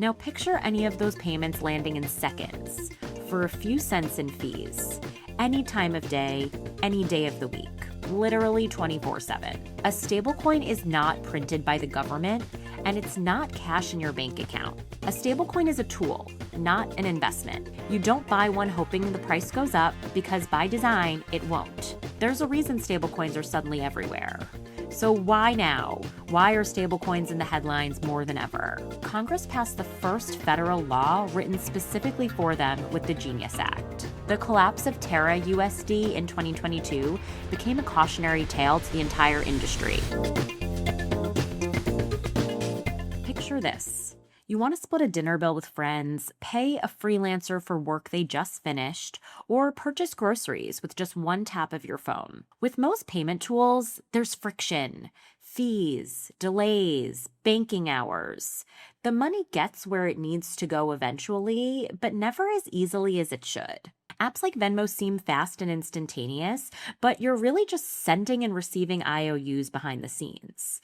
Now picture any of those payments landing in seconds for a few cents in fees, any time of day, any day of the week, literally 24/7. A stablecoin is not printed by the government, and it's not cash in your bank account. A stablecoin is a tool, not an investment. You don't buy one hoping the price goes up, because by design, it won't. There's a reason stablecoins are suddenly everywhere. So why now? Why are stablecoins in the headlines more than ever? Congress passed the first federal law written specifically for them with the Genius Act. The collapse of Terra USD in 2022 became a cautionary tale to the entire industry. Picture this. You want to split a dinner bill with friends, pay a freelancer for work they just finished, or purchase groceries with just one tap of your phone. With most payment tools, there's friction, fees, delays, banking hours. The money gets where it needs to go eventually, but never as easily as it should. Apps like Venmo seem fast and instantaneous, but you're really just sending and receiving IOUs behind the scenes.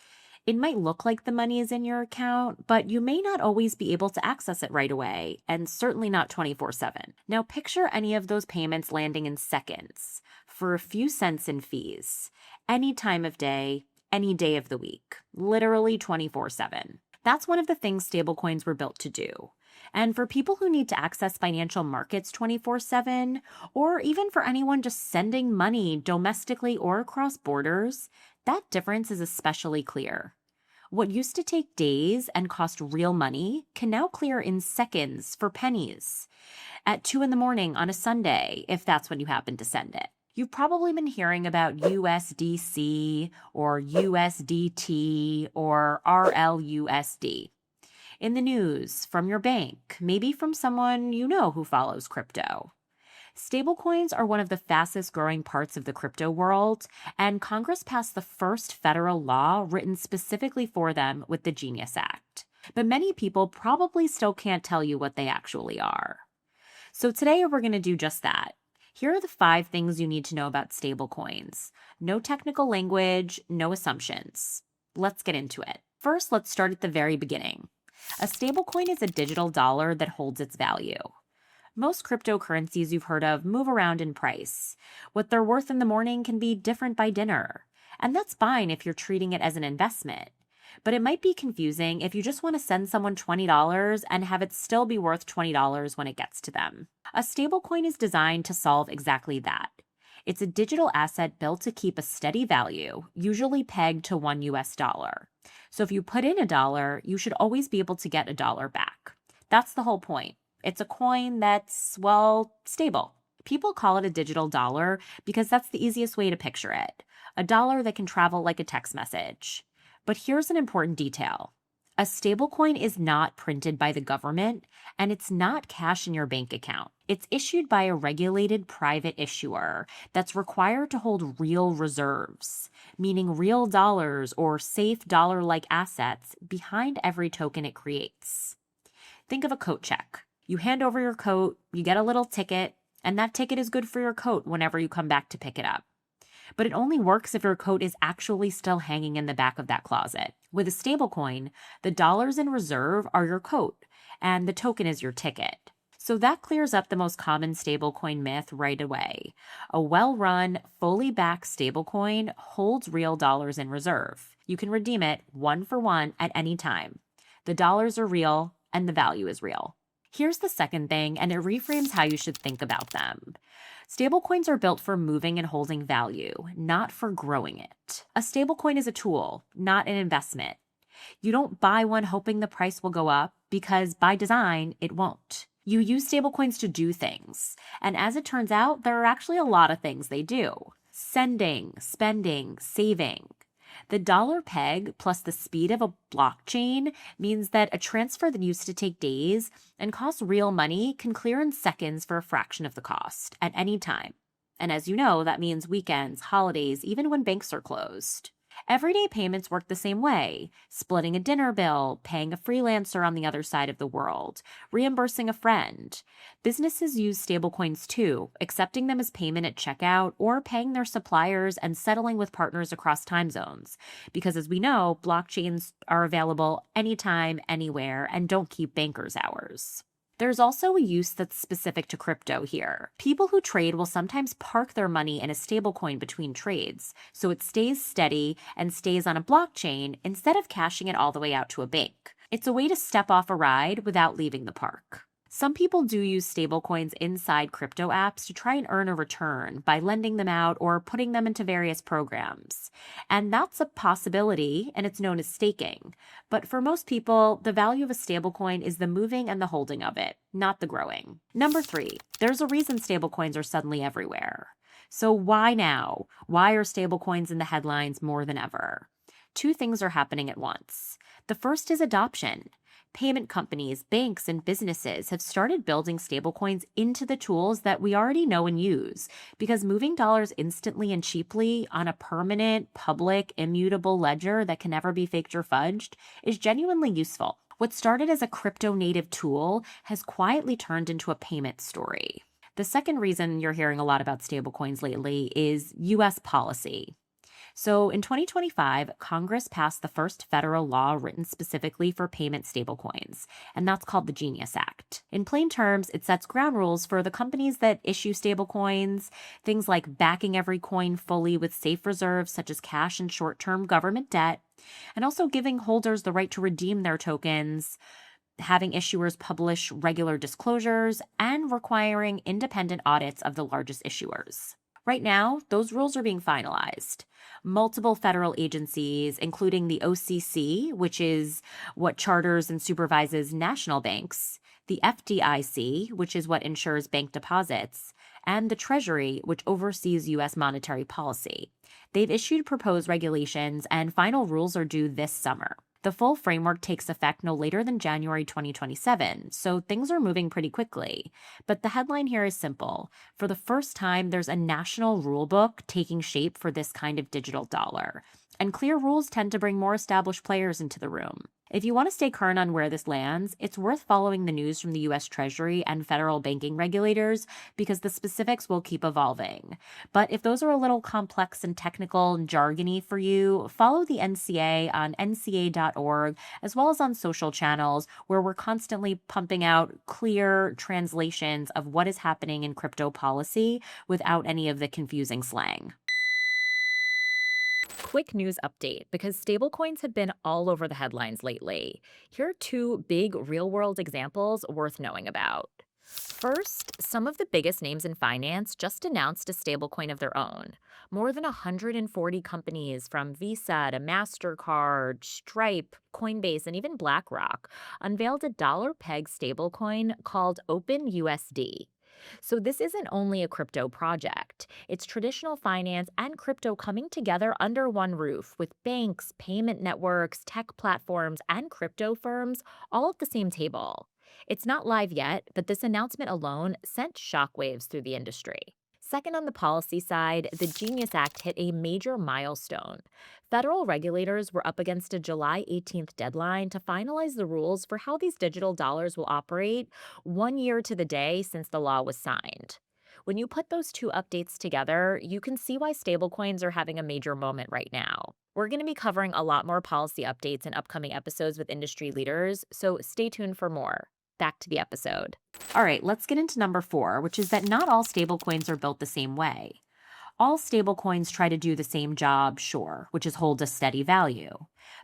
It might look like the money is in your account, but you may not always be able to access it right away, and certainly not 24/7. Now picture any of those payments landing in seconds for a few cents in fees, any time of day, any day of the week, literally 24/7. That's one of the things stablecoins were built to do. And for people who need to access financial markets 24/7, or even for anyone just sending money domestically or across borders, that difference is especially clear. What used to take days and cost real money can now clear in seconds for pennies at 2 in the morning on a Sunday, if that's when you happen to send it. You've probably been hearing about USDC or USDT or RLUSD in the news, from your bank, maybe from someone you know who follows crypto. Stablecoins are one of the fastest growing parts of the crypto world, and Congress passed the first federal law written specifically for them with the Genius Act. But many people probably still can't tell you what they actually are. So today we're going to do just that. Here are the 5 things you need to know about stablecoins. No technical language, no assumptions. Let's get into it. First, let's start at the very beginning. A stablecoin is a digital dollar that holds its value. Most cryptocurrencies you've heard of move around in price. What they're worth in the morning can be different by dinner. And that's fine if you're treating it as an investment. But it might be confusing if you just want to send someone $20 and have it still be worth $20 when it gets to them. A stablecoin is designed to solve exactly that. It's a digital asset built to keep a steady value, usually pegged to $1. So if you put in $1, you should always be able to get $1 back. That's the whole point. It's a coin that's, well, stable. People call it a digital dollar because that's the easiest way to picture it. A dollar that can travel like a text message. But here's an important detail. A stablecoin is not printed by the government, and it's not cash in your bank account. It's issued by a regulated private issuer that's required to hold real reserves, meaning real dollars or safe dollar-like assets behind every token it creates. Think of a coat check. You hand over your coat, you get a little ticket, and that ticket is good for your coat whenever you come back to pick it up. But it only works if your coat is actually still hanging in the back of that closet. With a stablecoin, the dollars in reserve are your coat, and the token is your ticket. So that clears up the most common stablecoin myth right away. A well-run, fully backed stablecoin holds real dollars in reserve. You can redeem it one for one at any time. The dollars are real, and the value is real. Here's the second thing, and it reframes how you should think about them. Stablecoins are built for moving and holding value, not for growing it. A stablecoin is a tool, not an investment. You don't buy one hoping the price will go up, because by design, it won't. You use stablecoins to do things, and as it turns out, there are actually a lot of things they do. Sending, spending, saving. The dollar peg plus the speed of a blockchain means that a transfer that used to take days and cost real money can clear in seconds for a fraction of the cost at any time. And as you know, that means weekends, holidays, even when banks are closed. Everyday payments work the same way: splitting a dinner bill, paying a freelancer on the other side of the world, reimbursing a friend. Businesses use stablecoins too, accepting them as payment at checkout or paying their suppliers and settling with partners across time zones. Because as we know, blockchains are available anytime, anywhere, and don't keep bankers' hours. There's also a use that's specific to crypto here. People who trade will sometimes park their money in a stablecoin between trades, so it stays steady and stays on a blockchain instead of cashing it all the way out to a bank. It's a way to step off a ride without leaving the park. Some people do use stablecoins inside crypto apps to try and earn a return by lending them out or putting them into various programs. And that's a possibility, and it's known as staking. But for most people, the value of a stablecoin is the moving and the holding of it, not the growing. Number 3, there's a reason stablecoins are suddenly everywhere. So why now? Why are stablecoins in the headlines more than ever? 2 things are happening at once. The first is adoption. Payment companies, banks, and businesses have started building stablecoins into the tools that we already know and use, because moving dollars instantly and cheaply on a permanent, public, immutable ledger that can never be faked or fudged is genuinely useful. What started as a crypto-native tool has quietly turned into a payment story. The second reason you're hearing a lot about stablecoins lately is U.S. policy. So in 2025, Congress passed the first federal law written specifically for payment stablecoins, and that's called the Genius Act. In plain terms, it sets ground rules for the companies that issue stablecoins, things like backing every coin fully with safe reserves such as cash and short-term government debt, and also giving holders the right to redeem their tokens, having issuers publish regular disclosures, and requiring independent audits of the largest issuers. Right now, those rules are being finalized. Multiple federal agencies, including the OCC, which is what charters and supervises national banks, the FDIC, which is what ensures bank deposits, and the Treasury, which oversees U.S. monetary policy. They've issued proposed regulations, and final rules are due this summer. The full framework takes effect no later than January 2027, so things are moving pretty quickly. But the headline here is simple. For the first time, there's a national rule book taking shape for this kind of digital dollar. And clear rules tend to bring more established players into the room. If you want to stay current on where this lands, it's worth following the news from the U.S. Treasury and federal banking regulators because the specifics will keep evolving. But if those are a little complex and technical and jargony for you, follow the NCA on nca.org as well as on social channels where we're constantly pumping out clear translations of what is happening in crypto policy without any of the confusing slang. Quick news update, because stablecoins have been all over the headlines lately. Here are 2 big real-world examples worth knowing about. First, some of the biggest names in finance just announced a stablecoin of their own. More than 140 companies, from Visa to MasterCard, Stripe, Coinbase, and even BlackRock, unveiled a dollar-peg stablecoin called OpenUSD. So this isn't only a crypto project. It's traditional finance and crypto coming together under one roof, with banks, payment networks, tech platforms, and crypto firms all at the same table. It's not live yet, but this announcement alone sent shockwaves through the industry. Second, on the policy side, the Genius Act hit a major milestone. Federal regulators were up against a July 18th deadline to finalize the rules for how these digital dollars will operate 1 year to the day since the law was signed. When you put those 2 updates together, you can see why stablecoins are having a major moment right now. We're going to be covering a lot more policy updates in upcoming episodes with industry leaders, so stay tuned for more. Back to the episode. All right, let's get into number 4, which is that not all stablecoins are built the same way. All stablecoins try to do the same job, sure, which is hold a steady value.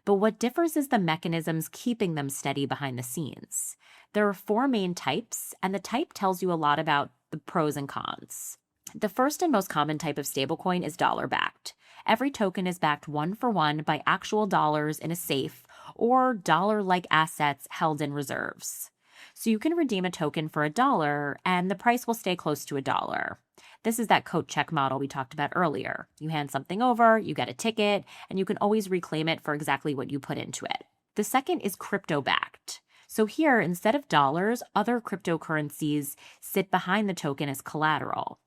But what differs is the mechanisms keeping them steady behind the scenes. There are 4 main types, and the type tells you a lot about the pros and cons. The first and most common type of stablecoin is dollar-backed. Every token is backed 1-for-1 by actual dollars in a safe or dollar-like assets held in reserves. So you can redeem a token for $1 and the price will stay close to $1. This is that coat check model we talked about earlier. You hand something over, you get a ticket, and you can always reclaim it for exactly what you put into it. The second is crypto-backed. So here, instead of dollars, other cryptocurrencies sit behind the token as collateral.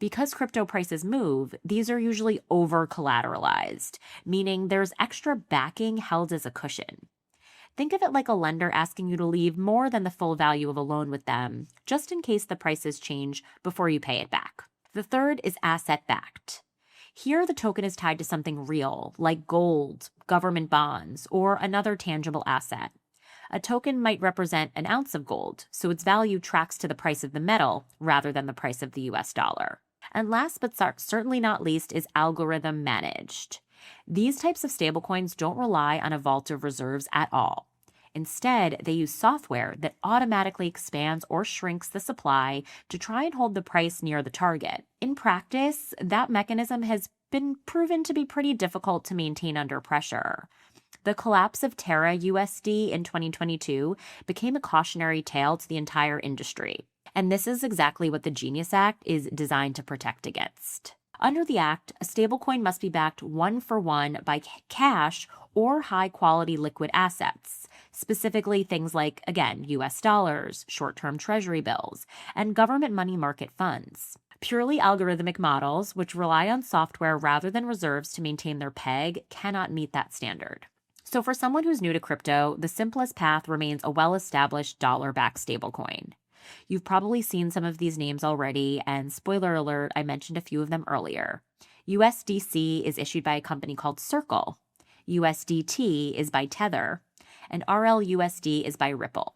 Because crypto prices move, these are usually over-collateralized, meaning there's extra backing held as a cushion. Think of it like a lender asking you to leave more than the full value of a loan with them, just in case the prices change before you pay it back. The third is asset-backed. Here, the token is tied to something real, like gold, government bonds, or another tangible asset. A token might represent an ounce of gold, so its value tracks to the price of the metal rather than the price of the US dollar. And last but certainly not least is algorithm managed. These types of stablecoins don't rely on a vault of reserves at all. Instead, they use software that automatically expands or shrinks the supply to try and hold the price near the target. In practice, that mechanism has been proven to be pretty difficult to maintain under pressure. The collapse of Terra USD in 2022 became a cautionary tale to the entire industry. And this is exactly what the Genius Act is designed to protect against. Under the Act, a stablecoin must be backed one-for-one by cash or high-quality liquid assets, specifically things like, again, US dollars, short-term treasury bills, and government money market funds. Purely algorithmic models, which rely on software rather than reserves to maintain their peg, cannot meet that standard. So for someone who's new to crypto, the simplest path remains a well-established dollar-backed stablecoin. You've probably seen some of these names already, and spoiler alert, I mentioned a few of them earlier. USDC is issued by a company called Circle. USDT is by Tether, and RLUSD is by Ripple.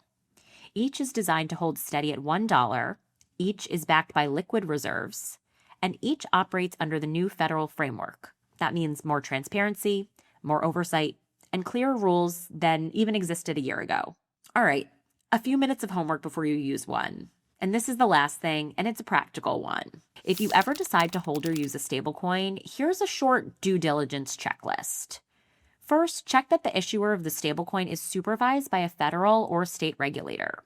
Each is designed to hold steady at $1, each is backed by liquid reserves, and each operates under the new federal framework. That means more transparency, more oversight, and clearer rules than even existed a year ago. All right. A few minutes of homework before you use one. And this is the last thing, and it's a practical one. If you ever decide to hold or use a stablecoin, here's a short due diligence checklist. First, check that the issuer of the stablecoin is supervised by a federal or state regulator.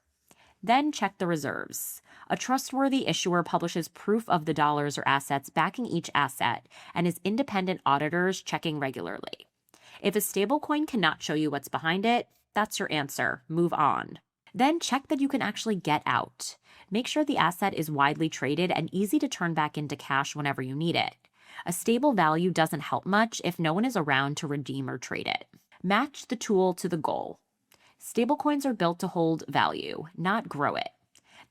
Then check the reserves. A trustworthy issuer publishes proof of the dollars or assets backing each asset and has independent auditors checking regularly. If a stablecoin cannot show you what's behind it, that's your answer. Move on. Then check that you can actually get out. Make sure the asset is widely traded and easy to turn back into cash whenever you need it. A stable value doesn't help much if no one is around to redeem or trade it. Match the tool to the goal. Stablecoins are built to hold value, not grow it.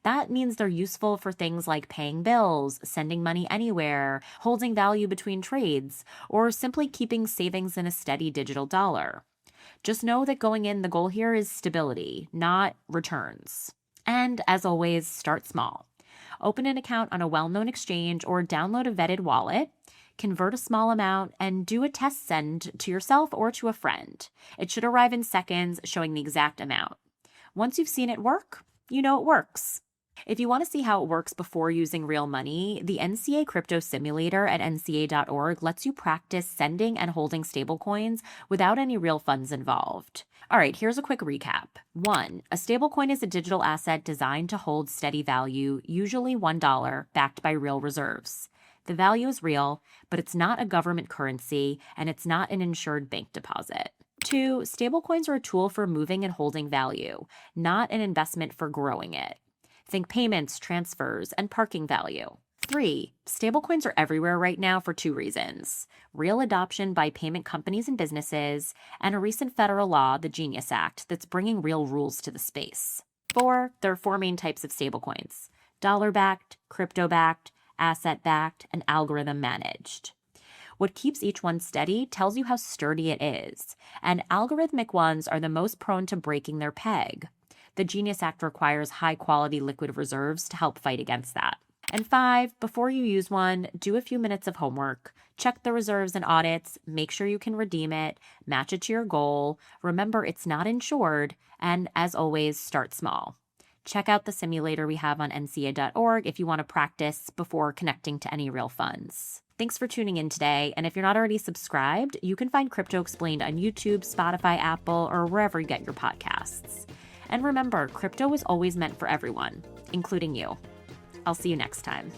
That means they're useful for things like paying bills, sending money anywhere, holding value between trades, or simply keeping savings in a steady digital dollar. Just know that going in, the goal here is stability, not returns. And as always, start small. Open an account on a well-known exchange or download a vetted wallet, convert a small amount, and do a test send to yourself or to a friend. It should arrive in seconds, showing the exact amount. Once you've seen it work, you know it works. If you want to see how it works before using real money, the NCA Crypto Simulator at nca.org lets you practice sending and holding stablecoins without any real funds involved. All right, here's a quick recap. 1. A stablecoin is a digital asset designed to hold steady value, usually $1, backed by real reserves. The value is real, but it's not a government currency, and it's not an insured bank deposit. 2. Stablecoins are a tool for moving and holding value, not an investment for growing it. Think payments, transfers, and parking value. 3. Stablecoins are everywhere right now for 2 reasons: real adoption by payment companies and businesses, and a recent federal law, the Genius Act, that's bringing real rules to the space. 4. There are 4 main types of stablecoins: dollar-backed, crypto-backed, asset-backed, and algorithm-managed. What keeps each one steady tells you how sturdy it is, and algorithmic ones are the most prone to breaking their peg. The Genius Act requires high-quality liquid reserves to help fight against that. And 5, before you use one, do a few minutes of homework. Check the reserves and audits, make sure you can redeem it, match it to your goal. Remember, it's not insured, and as always, start small. Check out the simulator we have on nca.org if you want to practice before connecting to any real funds. Thanks for tuning in today, and if you're not already subscribed, you can find Crypto Explained on YouTube, Spotify, Apple, or wherever you get your podcasts. And remember, crypto is always meant for everyone, including you. I'll see you next time.